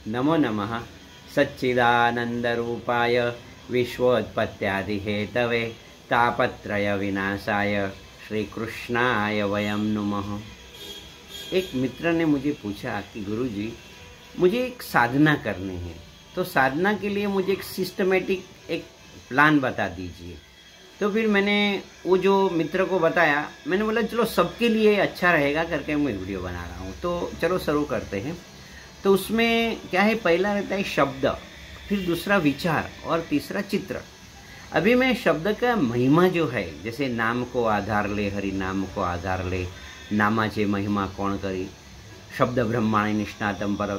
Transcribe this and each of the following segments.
नमो नमः सच्चिदानंदरूपाय विश्वोत्पत्त्यादिहेतवे तापत्रय विनाशाय श्री कृष्णाय वयं नुमः। एक मित्र ने मुझे पूछा कि गुरुजी मुझे एक साधना करनी है, तो साधना के लिए मुझे एक सिस्टमेटिक एक प्लान बता दीजिए। तो फिर मैंने वो जो मित्र को बताया, मैंने बोला चलो सबके लिए अच्छा रहेगा करके मैं वीडियो बना रहा हूँ, तो चलो शुरू करते हैं। तो उसमें क्या है, पहला रहता है शब्द, फिर दूसरा विचार और तीसरा चित्र। अभी मैं शब्द का महिमा जो है, जैसे नाम को आधार ले, हरि नाम को आधार ले, नामाचे महिमा कौन करी, शब्द ब्रह्माणी निष्णातम पर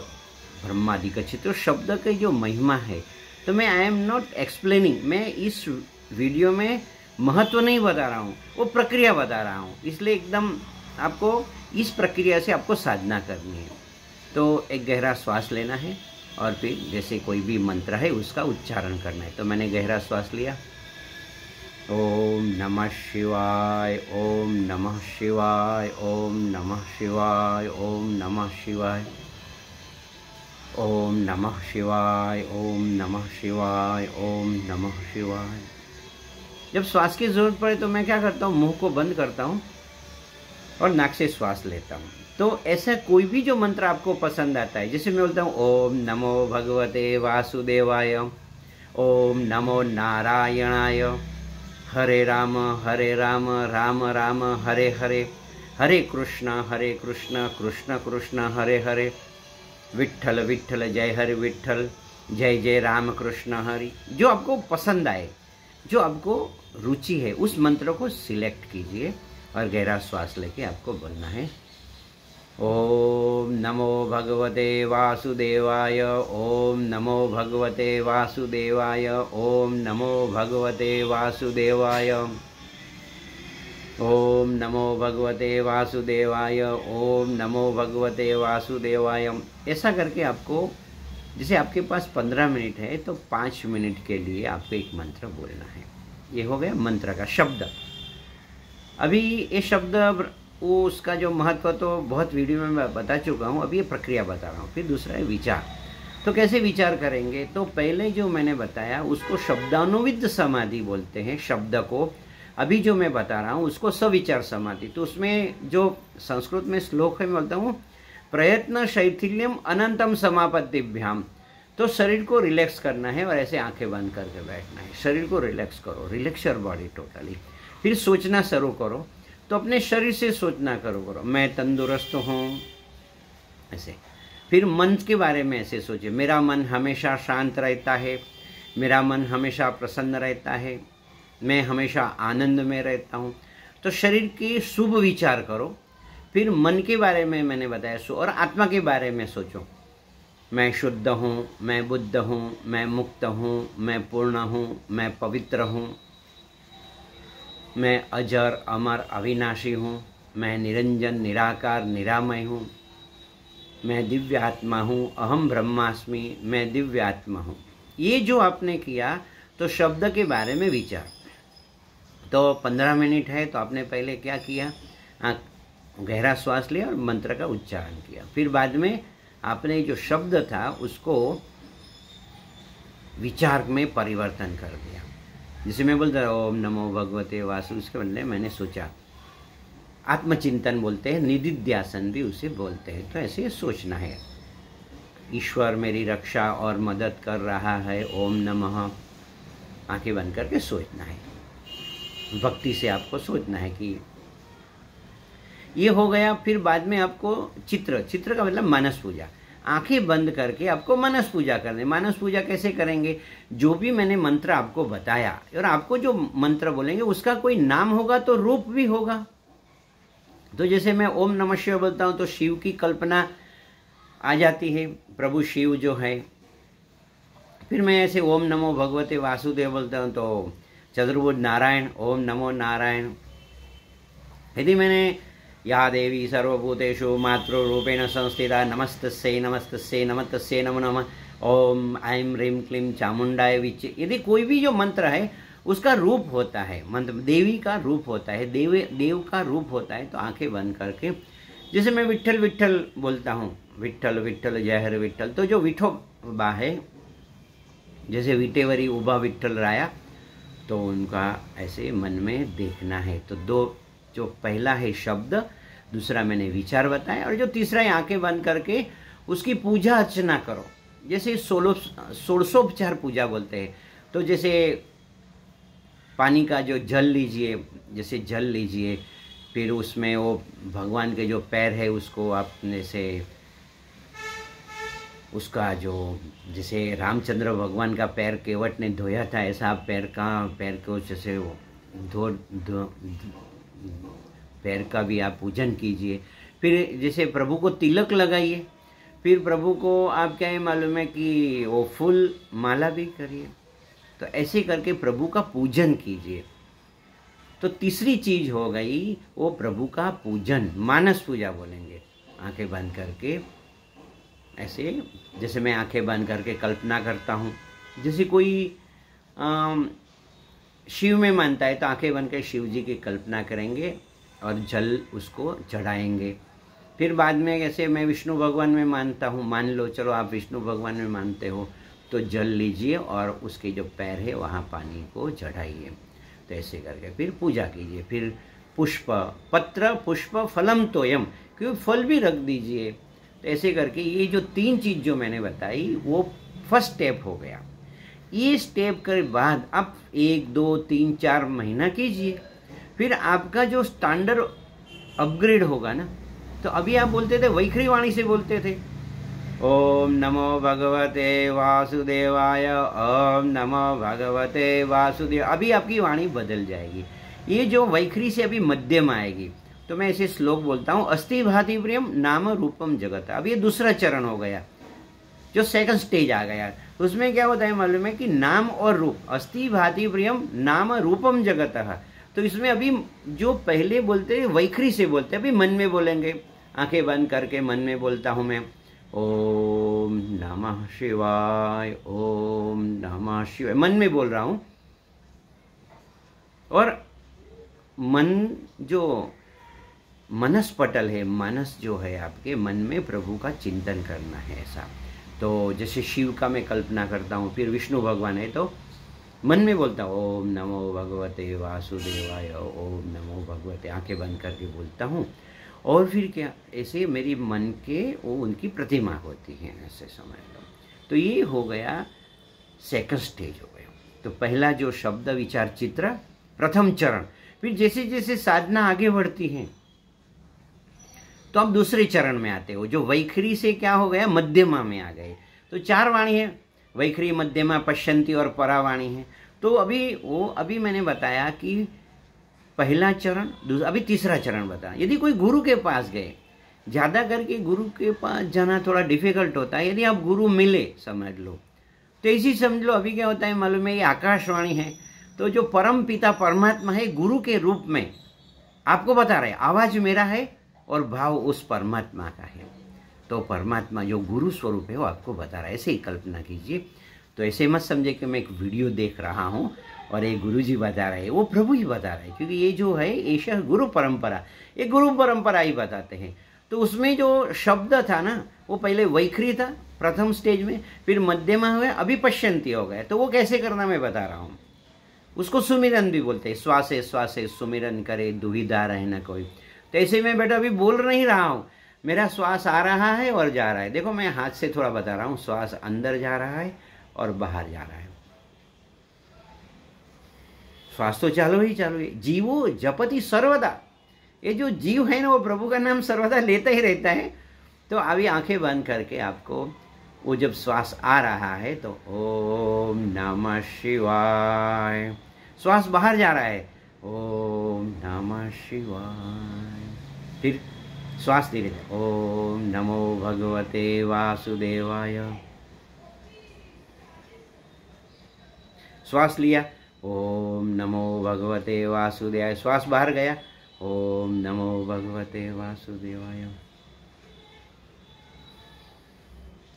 ब्रह्मादिक चित्र, शब्द की जो महिमा है, तो मैं आई एम नॉट एक्सप्लेनिंग, मैं इस वीडियो में महत्व नहीं बता रहा हूँ, वो प्रक्रिया बता रहा हूँ। इसलिए एकदम आपको इस प्रक्रिया से आपको साधना करनी है। तो एक गहरा श्वास लेना है और फिर जैसे कोई भी मंत्र है उसका उच्चारण करना है। तो मैंने गहरा श्वास लिया, ओम नमः शिवाय, ओम नमः शिवाय, ओम नमः शिवाय, ओम नमः शिवाय, ओम नमः शिवाय, ओम नमः शिवाय, ओम नमः शिवाय। जब श्वास की जरूरत पड़े तो मैं क्या करता हूँ, मुंह को बंद करता हूँ और नाक से श्वास लेता हूँ। तो ऐसा कोई भी जो मंत्र आपको पसंद आता है, जैसे मैं बोलता हूँ ओम नमो भगवते वासुदेवाय, ओम नमो नारायणाय, हरे राम राम राम हरे हरे, हरे कृष्ण कृष्ण कृष्ण हरे हरे, विठ्ठल विठ्ठल जय हरि विठ्ठल, जय जय राम कृष्ण हरि। जो आपको पसंद आए, जो आपको रुचि है, उस मंत्र को सिलेक्ट कीजिए और गहरा श्वास लेके आपको बोलना है, ओम नमो भगवते वासुदेवाय, ओम नमो भगवते वासुदेवाय, ओम नमो भगवते वासुदेवाय, ओम नमो भगवते वासुदेवाय, ओम नमो भगवते वासुदेवाय। ऐसा करके आपको, जैसे आपके पास 15 मिनट है तो 5 मिनट के लिए आपको एक मंत्र बोलना है। ये हो गया मंत्र का शब्द। अभी ये शब्द वो उसका जो महत्व तो बहुत वीडियो में मैं बता चुका हूँ, अभी ये प्रक्रिया बता रहा हूँ। फिर दूसरा है विचार। तो कैसे विचार करेंगे, तो पहले जो मैंने बताया उसको शब्दानुविद समाधि बोलते हैं। शब्द को अभी जो मैं बता रहा हूँ उसको सविचार समाधि। तो उसमें जो संस्कृत में श्लोक है, मैं बोलता हूँ प्रयत्न शैथिल्यम अनंतम समापत्तिभ्याम। तो शरीर को रिलैक्स करना है और ऐसे आंखें बंद करके बैठना है। शरीर को रिलैक्स करो, रिलैक्स योर बॉडी टोटली। फिर सोचना शुरू करो, तो अपने शरीर से सोचना करो, मैं तंदुरुस्त हूँ, ऐसे। फिर मन के बारे में ऐसे सोचिए, मेरा मन हमेशा शांत रहता है, मेरा मन हमेशा प्रसन्न रहता है, मैं हमेशा आनंद में रहता हूँ। तो शरीर के शुभ विचार करो। फिर मन के बारे में मैंने बताया, और आत्मा के बारे में सोचो, मैं शुद्ध हूँ, मैं बुद्ध हूँ, मैं मुक्त हूँ, मैं पूर्ण हूँ, मैं पवित्र हूँ, मैं अजर अमर अविनाशी हूँ, मैं निरंजन निराकार निरामय हूँ, मैं दिव्य आत्मा हूँ, अहम ब्रह्मास्मि, मैं दिव्य आत्मा हूँ। ये जो आपने किया तो शब्द के बारे में विचार। तो 15 मिनट है, तो आपने पहले क्या किया, गहरा श्वास लिया और मंत्र का उच्चारण किया। फिर बाद में आपने जो शब्द था उसको विचार में परिवर्तन कर दिया। जैसे मैं बोलता था ओम नमो भगवते वासु, उसके बदले मैंने सोचा, आत्मचिंतन बोलते हैं, निदिध्यासन भी उसे बोलते हैं। तो ऐसे सोचना है, ईश्वर मेरी रक्षा और मदद कर रहा है, ओम नमः। आंखें बंद करके सोचना है, भक्ति से आपको सोचना है कि ये हो गया। फिर बाद में आपको चित्र का मतलब मानस पूजा। आंखें बंद करके आपको मानस पूजा करनी। मानस पूजा कैसे करेंगे, जो भी मैंने मंत्र आपको बताया और आपको जो मंत्र बोलेंगे उसका कोई नाम होगा तो रूप भी होगा। तो जैसे मैं ओम नमः शिवाय बोलता हूँ तो शिव की कल्पना आ जाती है, प्रभु शिव जो है। फिर मैं ऐसे ओम नमो भगवते वासुदेव बोलता हूँ तो चतुर्भुज नारायण, ओम नमो नारायण। यदि मैंने या देवी सर्वभूतेषु मातृरूपेण संस्थिता नमस्तस्यै नमस्तस्यै नमस्तस्यै नमो नमः, ओम ऐं ह्रीं क्लीं चामुंडाय विच्चे, यदि कोई भी जो मंत्र है उसका रूप होता है, मंत्र देवी का रूप होता है, देव का रूप होता है, तो आंखें बंद करके, जैसे मैं विट्ठल विट्ठल बोलता हूँ, विठ्ठल विठ्ठल जय हर विठ्ठल, तो जो विठोबा है, जैसे विटेवरी उभा विठ्ठल राया, तो उनका ऐसे मन में देखना है। तो दो, जो पहला है शब्द, दूसरा मैंने विचार बताया, और जो तीसरा है आंखें बंद करके उसकी पूजा अर्चना करो। जैसे षोडशोपचार पूजा बोलते हैं। तो जैसे पानी का जो जल लीजिए, जैसे जल लीजिए, फिर उसमें वो भगवान के जो पैर है उसको आपने से उसका जो, जैसे रामचंद्र भगवान का पैर केवट ने धोया था, ऐसा आप पैर को जैसे धो पैर का भी आप पूजन कीजिए। फिर जैसे प्रभु को तिलक लगाइए, फिर प्रभु को आप क्या है मालूम है कि वो फूल माला भी करिए। तो ऐसे करके प्रभु का पूजन कीजिए। तो तीसरी चीज हो गई वो प्रभु का पूजन, मानस पूजा बोलेंगे। आंखें बंद करके ऐसे, जैसे मैं आंखें बंद करके कल्पना करता हूँ, जैसे कोई शिव में मानता है तो आंखें बंद कर शिव जी की कल्पना करेंगे और जल उसको चढ़ाएंगे। फिर बाद में ऐसे मैं विष्णु भगवान में मानता हूँ, मान लो, चलो आप विष्णु भगवान में मानते हो, तो जल लीजिए और उसके जो पैर है वहाँ पानी को चढ़ाइए। तो ऐसे करके फिर पूजा कीजिए। फिर पुष्प, पत्र पुष्प फलम तोयम, क्योंकि फल भी रख दीजिए। तो ऐसे करके ये जो तीन चीज़ जो मैंने बताई वो फर्स्ट स्टेप हो गया। ये स्टेप के बाद आप 1 2 3 4 महीना कीजिए, फिर आपका जो स्टैंडर्ड अपग्रेड होगा ना। तो अभी आप बोलते थे वैखरी वाणी से बोलते थे, ओम नमो भगवते वासुदेवाय, ओम नमो भगवते वासुदेव। अभी आपकी वाणी बदल जाएगी, ये जो वैखरी से अभी मध्यम आएगी। तो मैं ऐसे श्लोक बोलता हूँ, अस्ति भाति प्रियम नाम रूपम जगत। अब ये दूसरा चरण हो गया, जो सेकंड स्टेज आ गया। उसमें क्या होता है मालूम है कि नाम और रूप, अस्ति भाति प्रियम नाम रूपम जगत। तो इसमें अभी जो पहले बोलते वैखरी से बोलते, अभी मन में बोलेंगे। आंखें बंद करके मन में बोलता हूँ मैं, ओम नमः शिवाय, ओम नमः शिवाय, मन में बोल रहा हूँ। और मन जो मनस पटल है, मनस जो है आपके मन में प्रभु का चिंतन करना है ऐसा। तो जैसे शिव का मैं कल्पना करता हूँ, फिर विष्णु भगवान है तो मन में बोलता हूँ ओम नमो भगवते वासुदेवाय, ओम नमो भगवते, आंखें बंद करके बोलता हूँ। और फिर क्या, ऐसे मेरी मन के वो उनकी प्रतिमा होती है, ऐसे समझ लो। तो ये हो गया सेकंड स्टेज हो गया। तो पहला जो शब्द विचार चित्र, प्रथम चरण। फिर जैसे जैसे साधना आगे बढ़ती है तो अब दूसरे चरण में आते हो, जो वैखरी से क्या हो गया, मध्यमा में आ गए। तो 4 वाणी है, वैखरी, मध्यमा, पश्यंती और परावाणी है। तो अभी मैंने बताया कि पहला चरण, अभी तीसरा चरण बताया। यदि कोई गुरु के पास गए, ज़्यादा करके गुरु के पास जाना थोड़ा डिफिकल्ट होता है। यदि आप गुरु मिले, समझ लो, तो ऐसी समझ लो अभी क्या होता है मालूम है, ये आकाशवाणी है। तो जो परम पिता परमात्मा है गुरु के रूप में आपको बता रहे, आवाज मेरा है और भाव उस परमात्मा का है। तो परमात्मा जो गुरु स्वरूप है वो आपको बता रहा है, ऐसे ही कल्पना कीजिए। तो ऐसे मत समझे कि मैं एक वीडियो देख रहा हूँ और ये गुरु जी बता रहे हैं, वो प्रभु ही बता रहे हैं। क्योंकि ये जो है ऐसा गुरु परंपरा, ये गुरु परंपरा ही बताते हैं। तो उसमें जो शब्द था ना, वो पहले वैखरी था प्रथम स्टेज में, फिर मध्यमा हुआ, अभी पश्यंती हो गए। तो वो कैसे करना मैं बता रहा हूँ। उसको सुमिरन भी बोलते हैं, श्वासे श्वासे सुमिरन करे दुविधा रहे न कोई। तो ऐसे में बेटा अभी बोल नहीं रहा हूँ, मेरा श्वास आ रहा है और जा रहा है। देखो मैं हाथ से थोड़ा बता रहा हूँ, श्वास अंदर जा रहा है और बाहर जा रहा है। श्वास तो चालू ही चालू है। जीवो जपति सर्वदा, ये जो जीव है ना वो प्रभु का नाम सर्वदा लेता ही रहता है। तो अभी आंखें बंद करके आपको वो जब श्वास आ रहा है तो ओम नमः शिवाय, श्वास बाहर जा रहा है, ओम नमः शिवाय। फिर श्वास धीरे धीरे, ओम नमो भगवते वासुदेवाय। श्वास लिया, ओम नमो भगवते वासुदेवाय। श्वास बाहर गया, ओम नमो भगवते वासुदेवाय।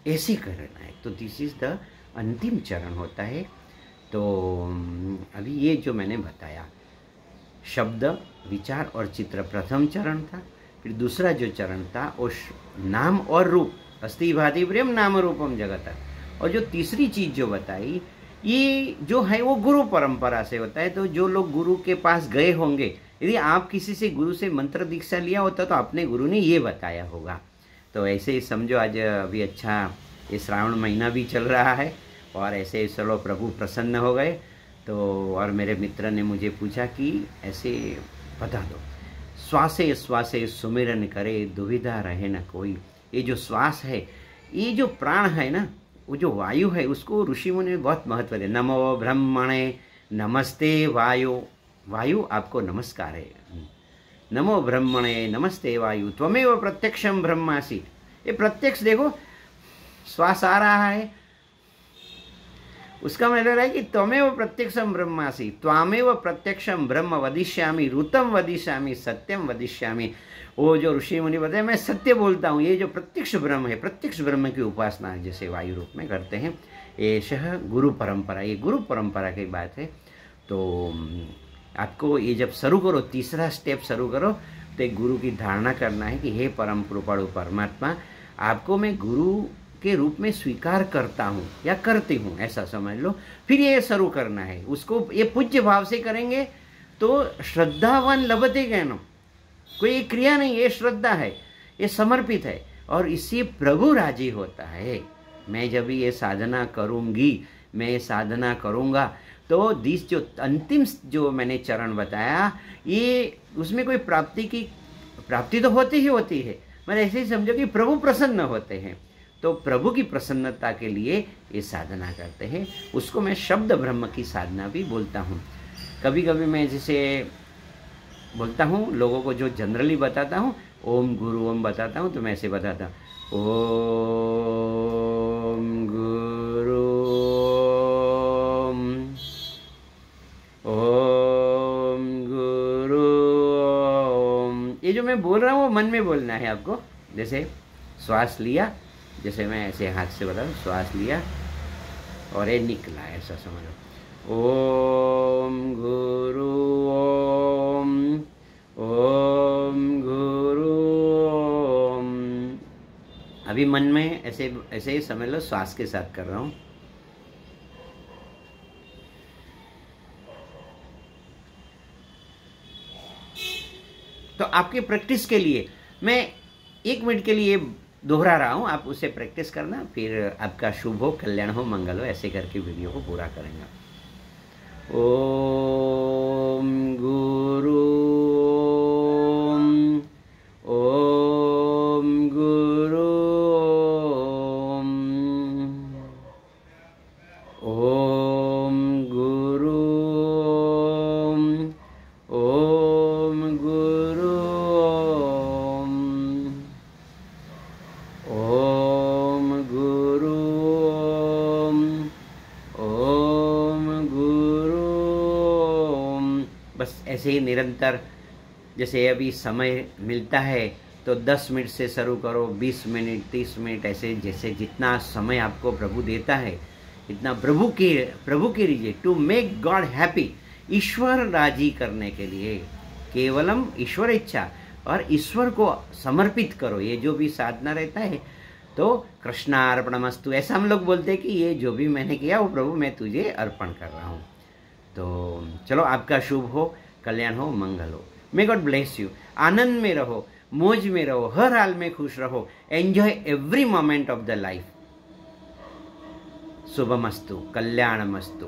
ऐसे करना है। तो दिस इज द अंतिम चरण होता है। तो अभी ये जो मैंने बताया, शब्द विचार और चित्र प्रथम चरण था। फिर दूसरा जो चरण था वो नाम और रूप, अस्ति भाति प्रियम नाम रूपम जगत। और जो तीसरी चीज जो बताई, ये जो है वो गुरु परंपरा से होता है। तो जो लोग गुरु के पास गए होंगे, यदि आप किसी से गुरु से मंत्र दीक्षा लिया होता तो अपने गुरु ने ये बताया होगा। तो ऐसे ही समझो, आज अभी अच्छा ये श्रावण महीना भी चल रहा है और ऐसे चलो प्रभु प्रसन्न हो गए। तो और मेरे मित्र ने मुझे पूछा कि ऐसे बता दो, श्वासे श्वासे सुमिरन करे दुविधा रहे न कोई। ये जो श्वास है, ये जो प्राण है ना, वो जो वायु है, उसको ऋषि मुनि में बहुत महत्व है। नमो ब्रह्मणे नमस्ते वायु, वायु आपको नमस्कार है। नमो ब्रह्मणे नमस्ते वायु त्वमेव प्रत्यक्षम ब्रह्मासि। ये प्रत्यक्ष देखो, श्वास आ रहा है, उसका मतलब है कि त्वमेव प्रत्यक्षम ब्रह्मासि, त्वामेव प्रत्यक्षम ब्रह्म वदिष्यामि, ऋतम वदिष्यामि, सत्यम वदिष्यामि। वो जो ऋषि मुनि बताए, मैं सत्य बोलता हूँ। ये जो प्रत्यक्ष ब्रह्म है, प्रत्यक्ष ब्रह्म की उपासना जैसे वायु रूप में करते हैं, ये गुरु परंपरा, ये गुरु परंपरा की बात है। तो आपको ये जब शुरू करो, तीसरा स्टेप शुरू करो, तो एक गुरु की धारणा करना है कि हे परम कृपाळु परमात्मा, आपको मैं गुरु के रूप में स्वीकार करता हूँ या करती हूँ, ऐसा समझ लो। फिर ये शुरू करना है, उसको ये पूज्य भाव से करेंगे तो श्रद्धावान लभते ज्ञानम। कोई ये क्रिया नहीं, ये श्रद्धा है, ये समर्पित है, और इससे प्रभु राजी होता है। मैं जब ये साधना करूँगी, मैं ये साधना करूँगा, तो दिस जो अंतिम जो मैंने चरण बताया, ये उसमें कोई प्राप्ति तो होती ही होती है, मैंने ऐसे ही समझो कि प्रभु प्रसन्न होते हैं। तो प्रभु की प्रसन्नता के लिए ये साधना करते हैं। उसको मैं शब्द ब्रह्म की साधना भी बोलता हूँ। कभी कभी मैं जैसे बोलता हूँ लोगों को, जो जनरली बताता हूँ, ओम गुरु ओम बताता हूँ, तो मैं ऐसे बताता हूँ, ओम गुरु ओम गुरु ओम। ये जो मैं बोल रहा हूँ वो मन में बोलना है आपको। जैसे श्वास लिया, जैसे मैं ऐसे हाथ से बता दूँ, श्वास लिया और ये निकला, ऐसा समझो। ओम गुरु ओम, ओम गुरु ओम। अभी मन में ऐसे ऐसे ही समझ लो, श्वास के साथ कर रहा हूँ। तो आपकी प्रैक्टिस के लिए मैं 1 मिनट के लिए दोहरा रहा हूँ, आप उसे प्रैक्टिस करना, फिर आपका शुभ हो, कल्याण हो, मंगल हो, ऐसे करके वीडियो को पूरा करेंगे। ओम गुरु ओम गुरु ओम गुरु ओम गुरु ओम गुरु ओम गुरु। बस ऐसे ही निरंतर, जैसे अभी समय मिलता है तो 10 मिनट से शुरू करो, 20 मिनट, 30 मिनट, ऐसे जैसे जितना समय आपको प्रभु देता है इतना प्रभु के लिए, टू मेक गॉड हैप्पी, ईश्वर राजी करने के लिए, केवलम ईश्वर इच्छा, और ईश्वर को समर्पित करो। ये जो भी साधना रहता है, तो कृष्णार्पणमस्तु, ऐसा हम लोग बोलते हैं कि ये जो भी मैंने किया वो प्रभु मैं तुझे अर्पण कर रहा हूँ। तो चलो, आपका शुभ हो, कल्याण हो, मंगल हो। May God bless you. आनंद में रहो, मौज में रहो, हर हाल में खुश रहो, enjoy every moment of the life. शुभमस्तु, कल्याणमस्तु।